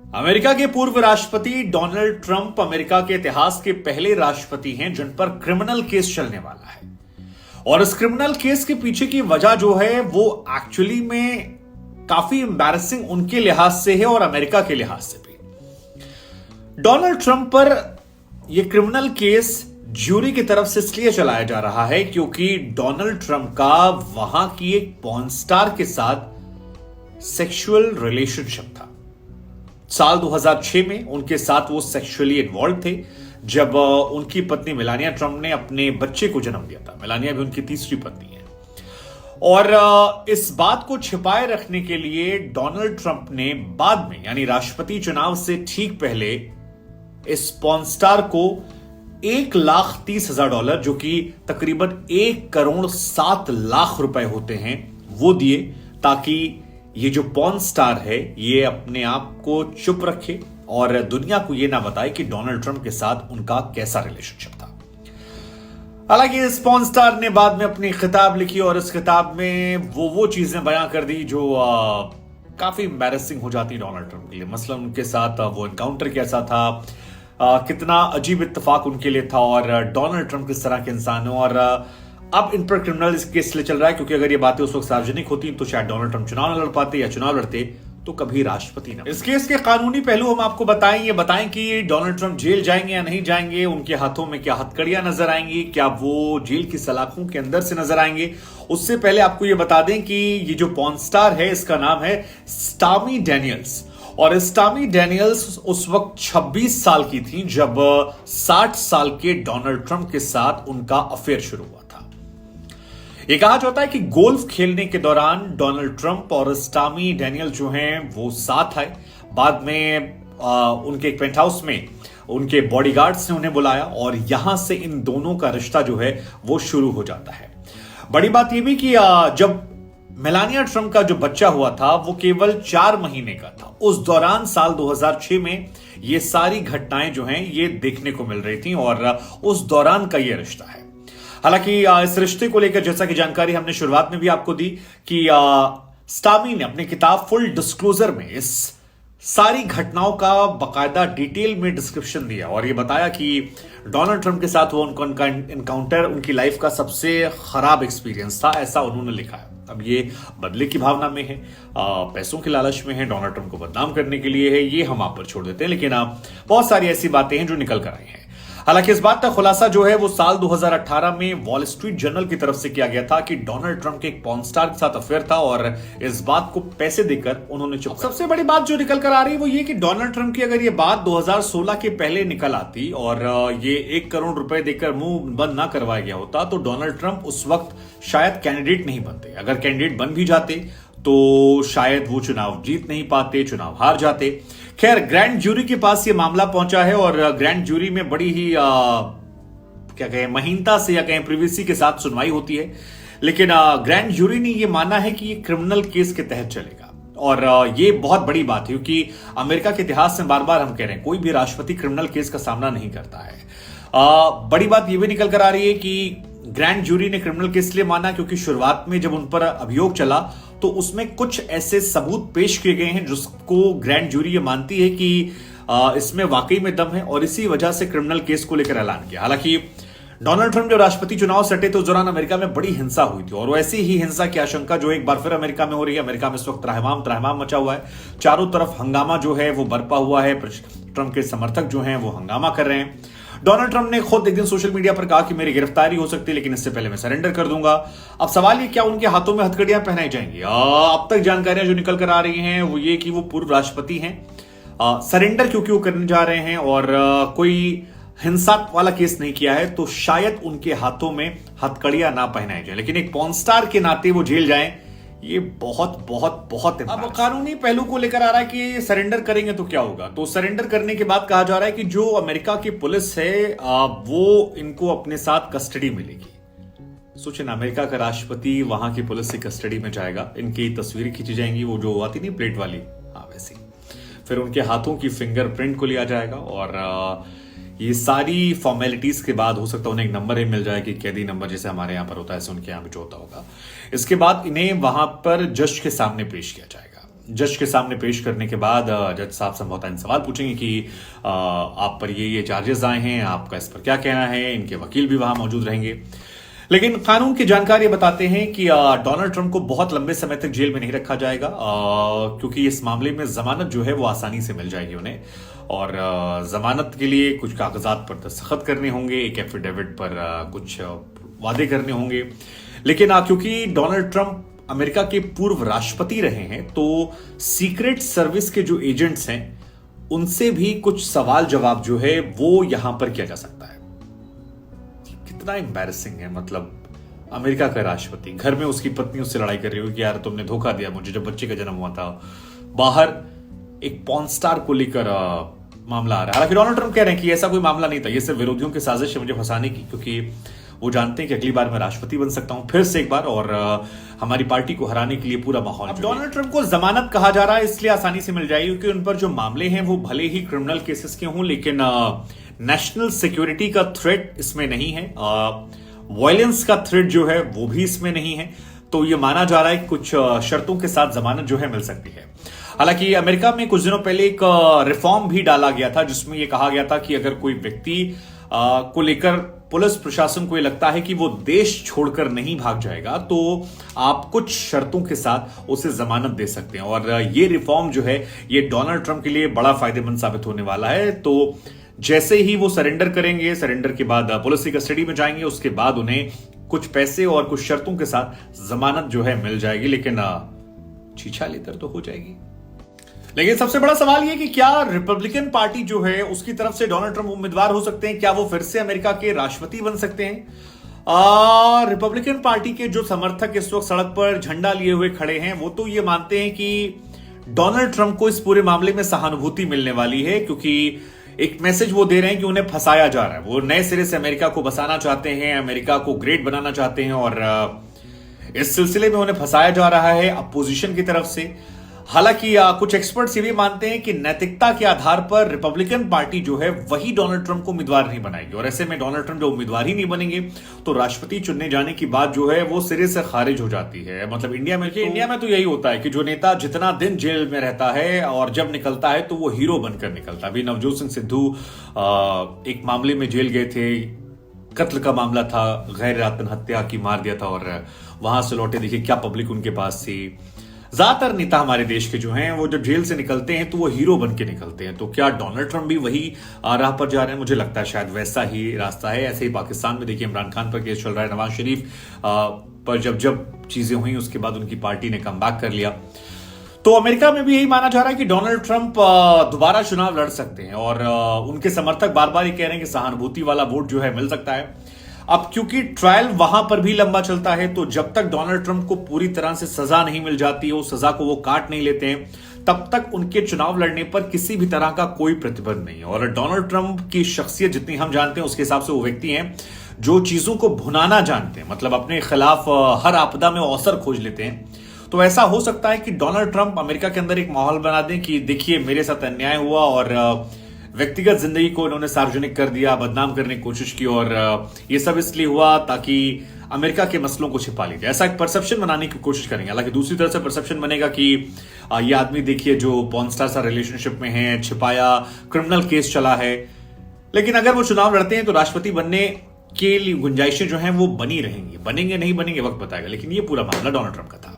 America के पूर्व राष्ट्रपति डोनाल्ड ट्रंप अमेरिका के इतिहास के पहले राष्ट्रपति हैं जिन पर क्रिमिनल केस चलने वाला है। और इस क्रिमिनल केस के पीछे की वजह जो है वो एक्चुअली में काफी एम्बैरेसिंग उनके लिहाज से है और अमेरिका के लिहाज से भी। डोनाल्ड ट्रंप पर यह क्रिमिनल केस ज्यूरी की तरफ से इसलिए चलाया जा रहा है क्योंकि डोनाल्ड ट्रंप का वहां की एक पॉर्न स्टार के साथ सेक्सुअल रिलेशनशिप था। साल 2006 में उनके साथ वो सेक्सुअली इन्वॉल्व थे जब उनकी पत्नी मेलानिया ट्रंप ने अपने बच्चे को जन्म दिया था। मेलानिया भी उनकी तीसरी पत्नी है। और इस बात को छिपाए रखने के लिए डोनाल्ड ट्रंप ने बाद में यानी राष्ट्रपति चुनाव से ठीक पहले इस पॉर्न स्टार को $1,30,000 जो कि तकरीबन 1,07,00,000 रुपए होते हैं वो दिए ताकि ये जो पॉर्न स्टार है ये अपने आप को चुप रखे और दुनिया को ये ना बताए कि डोनाल्ड ट्रंप के साथ उनका कैसा रिलेशनशिप था। हालांकि इस पॉर्न स्टार ने बाद में अपनी किताब लिखी और इस किताब में वो चीजें बयां कर दी जो काफी एम्बैरेसिंग हो जाती डोनाल्ड ट्रंप के लिए। मसलन उनके साथ वो एनकाउंटर कैसा था, कितना अजीब इत्तेफाक उनके लिए था और डोनाल्ड ट्रंप किस तरह के इंसान है। और अब इन पर क्रिमिनल केस इसलिए चल रहा है क्योंकि अगर ये बातें उस वक्त सार्वजनिक होती तो शायद डोनाल्ड ट्रंप चुनाव न लड़ पाते या चुनाव लड़ते तो कभी राष्ट्रपति न। इस केस के कानूनी पहलू हम आपको बताएं कि डोनाल्ड ट्रंप जेल जाएंगे या नहीं जाएंगे, उनके हाथों में क्या हथकड़ियां नजर आएंगी, क्या वो जेल की सलाखों के अंदर से नजर आएंगे। उससे पहले आपको ये बता दें कि ये जो पॉर्न स्टार है इसका नाम है स्टॉर्मी डैनियल्स। और स्टॉर्मी डैनियल्स उस वक्त 26 साल की थी जब 60 साल के डोनाल्ड ट्रंप के साथ उनका अफेयर शुरू हुआ था। यह कहा जाता है कि गोल्फ खेलने के दौरान डोनाल्ड ट्रंप और स्टॉर्मी डैनियल जो हैं वो साथ आए। बाद में उनके एक पेंट हाउस में उनके बॉडीगार्ड्स ने उन्हें बुलाया और यहां से इन दोनों का रिश्ता जो है वो शुरू हो जाता है। बड़ी बात यह भी कि जब मेलानिया ट्रंप का जो बच्चा हुआ था वो केवल 4 महीने का था। उस दौरान साल 2006 में ये सारी घटनाएं जो हैं ये देखने को मिल रही थी और उस दौरान का ये रिश्ता है। हालांकि इस रिश्ते को लेकर जैसा कि जानकारी हमने शुरुआत में भी आपको दी कि स्टॉर्मी ने अपनी किताब फुल डिस्क्लोजर में इस सारी घटनाओं का बकायदा डिटेल में डिस्क्रिप्शन दिया और ये बताया कि डोनाल्ड ट्रंप के साथ वो उनका एनकाउंटर उनकी लाइफ का सबसे खराब एक्सपीरियंस था, ऐसा उन्होंने लिखा है। अब ये बदले की भावना में है, पैसों के लालच में है, डोनाल्ड ट्रंप को बदनाम करने के लिए है, ये हम आप पर छोड़ देते हैं। लेकिन बहुत सारी ऐसी बातें हैं जो निकल कर आई हैं। हालांकि इस बात का खुलासा जो है वो साल 2018 में वॉल स्ट्रीट जर्नल की तरफ से किया गया था कि डोनाल्ड ट्रंप के एक पॉर्न स्टार के साथ अफेयर था और इस बात को पैसे देकर उन्होंने चुप। सबसे बड़ी बात जो निकल कर आ रही है वो ये कि डोनाल्ड ट्रंप की अगर ये बात 2016 के पहले निकल आती और ये 1 करोड़ रुपए देकर मुंह बंद ना करवाया गया होता तो डोनाल्ड ट्रंप उस वक्त शायद कैंडिडेट नहीं बनते। अगर कैंडिडेट बन भी जाते तो शायद वो चुनाव जीत नहीं पाते, चुनाव हार जाते। खैर, ग्रैंड ज्यूरी के पास ये मामला पहुंचा है और ग्रैंड ज्यूरी में बड़ी ही क्या कहें महीनता से या कहें प्रिवेसी के साथ सुनवाई होती है। लेकिन ग्रैंड ज्यूरी ने ये माना है कि ये क्रिमिनल केस के तहत चलेगा और ये बहुत बड़ी बात है क्योंकि अमेरिका के इतिहास में बार बार हम कह रहे हैं कोई भी राष्ट्रपति क्रिमिनल केस का सामना नहीं करता है। बड़ी बात यह भी निकल कर आ रही है कि ग्रैंड ज्यूरी ने क्रिमिनल केस लिए माना क्योंकि शुरुआत में जब उन पर अभियोग चला तो उसमें कुछ ऐसे सबूत पेश किए गए हैं जिसको ग्रैंड ज्यूरी ये मानती है कि इसमें वाकई में दम है और इसी वजह से क्रिमिनल केस को लेकर ऐलान किया। हालांकि डोनाल्ड ट्रंप जब राष्ट्रपति चुनाव सटे तो उस दौरान अमेरिका में बड़ी हिंसा हुई थी और वैसी ही हिंसा की आशंका जो एक बार फिर अमेरिका में हो रही है। अमेरिका में इस वक्त त्रहमाम मचा हुआ है, चारों तरफ हंगामा जो है वो बरपा हुआ है। ट्रंप के समर्थक जो हैं वो हंगामा कर रहे हैं। डोनाल्ड ट्रंप ने खुद एक दिन सोशल मीडिया पर कहा कि मेरी गिरफ्तारी हो सकती है लेकिन इससे पहले मैं सरेंडर कर दूंगा। अब सवाल ये क्या उनके हाथों में हथकड़ियां पहनाई जाएंगी? अब तक जानकारियां जो निकल कर आ रही हैं वो ये कि वो पूर्व राष्ट्रपति हैं, सरेंडर क्यों करने जा रहे हैं और कोई हिंसा वाला केस नहीं किया है तो शायद उनके हाथों में हथकड़ियां ना पहनाई जाए। लेकिन एक पॉर्न स्टार के नाते वो जेल जाएं ये बहुत बहुत बहुत। अब कानूनी पहलू को लेकर आ रहा है कि सरेंडर करेंगे तो क्या होगा। तो सरेंडर करने के बाद कहा जा रहा है कि जो अमेरिका की पुलिस है वो इनको अपने साथ कस्टडी मिलेगी। सोचिए ना, अमेरिका का राष्ट्रपति वहां की पुलिस से कस्टडी में जाएगा, इनकी तस्वीरें खींची जाएंगी, वो जो आती नहीं प्लेट वाली, हाँ वैसी। फिर उनके हाथों की फिंगरप्रिंट को लिया जाएगा और ये सारी फॉर्मेलिटीज के बाद हो सकता है उन्हें एक नंबर ही मिल जाए कि कैदी नंबर, जैसे हमारे यहाँ पर होता है ऐसे उनके यहाँ भी जो होता होगा। इसके बाद इन्हें वहां पर जज के सामने पेश किया जाएगा। जज के सामने पेश करने के बाद जज साहब संभवतः इन सवाल पूछेंगे कि आप पर ये चार्जेस आए हैं, आपका इस पर क्या कहना है। इनके वकील भी वहां मौजूद रहेंगे। लेकिन कानून की जानकारी बताते हैं कि डोनाल्ड ट्रंप को बहुत लंबे समय तक जेल में नहीं रखा जाएगा, क्योंकि इस मामले में जमानत जो है वो आसानी से मिल जाएगी उन्हें। और जमानत के लिए कुछ कागजात पर दस्तखत करने होंगे, एक एफिडेविट पर कुछ वादे करने होंगे। लेकिन क्योंकि डोनाल्ड ट्रंप अमेरिका के पूर्व राष्ट्रपति रहे हैं, तो सीक्रेट सर्विस के जो एजेंट्स हैं उनसे भी कुछ सवाल जवाब जो है वो यहां पर किया जा सकता है। कितना एम्बैरेसिंग है, मतलब अमेरिका का राष्ट्रपति, घर में उसकी पत्नी उससे लड़ाई कर रही हो कि यार तुमने धोखा दिया मुझे जब बच्चे का जन्म हुआ था। बाहर एक पॉर्न स्टार को लेकर मामला आ रहा है। हालांकि डोनाल्ड ट्रंप कह रहे हैं कि ऐसा कोई मामला नहीं था, ये सिर्फ विरोधियों की साजिश है मुझे फंसाने की, क्योंकि वो जानते हैं कि अगली बार मैं राष्ट्रपति बन सकता हूं फिर से एक बार, और हमारी पार्टी को हराने के लिए पूरा माहौल। अब डोनाल्ड ट्रंप को जमानत कहा जा रहा है इसलिए आसानी से मिल जाएगी क्योंकि उन पर जो मामले हैं वो भले ही क्रिमिनल केसेस के हों, लेकिन नेशनल सिक्योरिटी का थ्रेट इसमें नहीं है, वायलेंस का थ्रेट जो है वो भी इसमें नहीं है। तो ये माना जा रहा है कि कुछ शर्तों के साथ जमानत जो है मिल सकती है। हालांकि अमेरिका में कुछ दिनों पहले एक रिफॉर्म भी डाला गया था जिसमें यह कहा गया था कि अगर कोई व्यक्ति को लेकर पुलिस प्रशासन को यह लगता है कि वो देश छोड़कर नहीं भाग जाएगा तो आप कुछ शर्तों के साथ उसे जमानत दे सकते हैं। और ये रिफॉर्म जो है ये डोनाल्ड ट्रंप के लिए बड़ा फायदेमंद साबित होने वाला है। तो जैसे ही वो सरेंडर करेंगे, सरेंडर के बाद पुलिस की कस्टडी में जाएंगे, उसके बाद उन्हें कुछ पैसे और कुछ शर्तों के साथ जमानत जो है मिल जाएगी, लेकिन छीछा लेकर तो हो जाएगी। लेकिन सबसे बड़ा सवाल यह कि क्या रिपब्लिकन पार्टी जो है उसकी तरफ से डोनाल्ड ट्रंप उम्मीदवार हो सकते हैं, क्या वो फिर से अमेरिका के राष्ट्रपति बन सकते हैं। रिपब्लिकन पार्टी के जो समर्थक इस वक्त सड़क पर झंडा लिए हुए खड़े हैं वो तो ये मानते हैं कि डोनाल्ड ट्रंप को इस पूरे मामले में सहानुभूति मिलने वाली है, क्योंकि एक मैसेज वो दे रहे हैं कि उन्हें फंसाया जा रहा है। वो नए सिरे से अमेरिका को बसाना चाहते हैं, अमेरिका को ग्रेट बनाना चाहते हैं, और इस सिलसिले में उन्हें फंसाया जा रहा है अपोजिशन की तरफ से। हालांकि कुछ एक्सपर्ट्स ये भी मानते हैं कि नैतिकता के आधार पर रिपब्लिकन पार्टी जो है वही डोनाल्ड ट्रंप को उम्मीदवार नहीं बनाएगी, और ऐसे में डोनाल्ड ट्रंप जो उम्मीदवार ही नहीं बनेंगे तो राष्ट्रपति चुनने जाने की बात जो है वो सिरे से खारिज हो जाती है। मतलब इंडिया में तो यही होता है कि जो नेता जितना दिन जेल में रहता है और जब निकलता है तो वो हीरो बनकर निकलता है। अभी नवजोत सिंह सिद्धू एक मामले में जेल गए थे, कत्ल का मामला था, गैर आत्महत्या की, मार दिया था, और वहां से लौटे, देखिए क्या पब्लिक उनके पास थी। ज्यादातर नेता हमारे देश के जो हैं वो जब जेल से निकलते हैं तो वो हीरो बन के निकलते हैं। तो क्या डोनाल्ड ट्रंप भी वही राह पर जा रहे हैं? मुझे लगता है शायद वैसा ही रास्ता है। ऐसे ही पाकिस्तान में देखिए इमरान खान पर केस चल रहा है, नवाज शरीफ पर जब चीजें हुई उसके बाद उनकी पार्टी ने कम बैक कर लिया। तो अमेरिका में भी यही माना जा रहा है कि डोनाल्ड ट्रंप दोबारा चुनाव लड़ सकते हैं, और उनके समर्थक बार बार ये कह रहे हैं कि सहानुभूति वाला वोट जो है मिल सकता है। अब क्योंकि ट्रायल वहां पर भी लंबा चलता है तो जब तक डोनाल्ड ट्रंप को पूरी तरह से सजा नहीं मिल जाती, उस सजा को वो काट नहीं लेते हैं, तब तक उनके चुनाव लड़ने पर किसी भी तरह का कोई प्रतिबंध नहीं है। और डोनाल्ड ट्रंप की शख्सियत जितनी हम जानते हैं उसके हिसाब से वो व्यक्ति हैं जो चीजों को भुनाना जानते हैं, मतलब अपने खिलाफ हर आपदा में अवसर खोज लेते हैं। तो ऐसा हो सकता है कि डोनाल्ड ट्रंप अमेरिका के अंदर एक माहौल बना दें कि देखिए मेरे साथ अन्याय हुआ, और व्यक्तिगत जिंदगी को इन्होंने सार्वजनिक कर दिया, बदनाम करने की कोशिश की, और ये सब इसलिए हुआ ताकि अमेरिका के मसलों को छिपा लीजिए। ऐसा एक परसेप्शन बनाने की कोशिश करेंगे। हालांकि दूसरी तरफ से परसेप्शन बनेगा कि ये आदमी देखिए जो पॉर्न स्टार सा रिलेशनशिप में है, छिपाया, क्रिमिनल केस चला है। लेकिन अगर वो चुनाव लड़ते हैं तो राष्ट्रपति बनने के लिए गुंजाइशें जो हैं वो बनी रहेंगी। बनेंगे नहीं बनेंगे वक्त बताएगा, लेकिन ये पूरा मामला डोनाल्ड ट्रंप का था।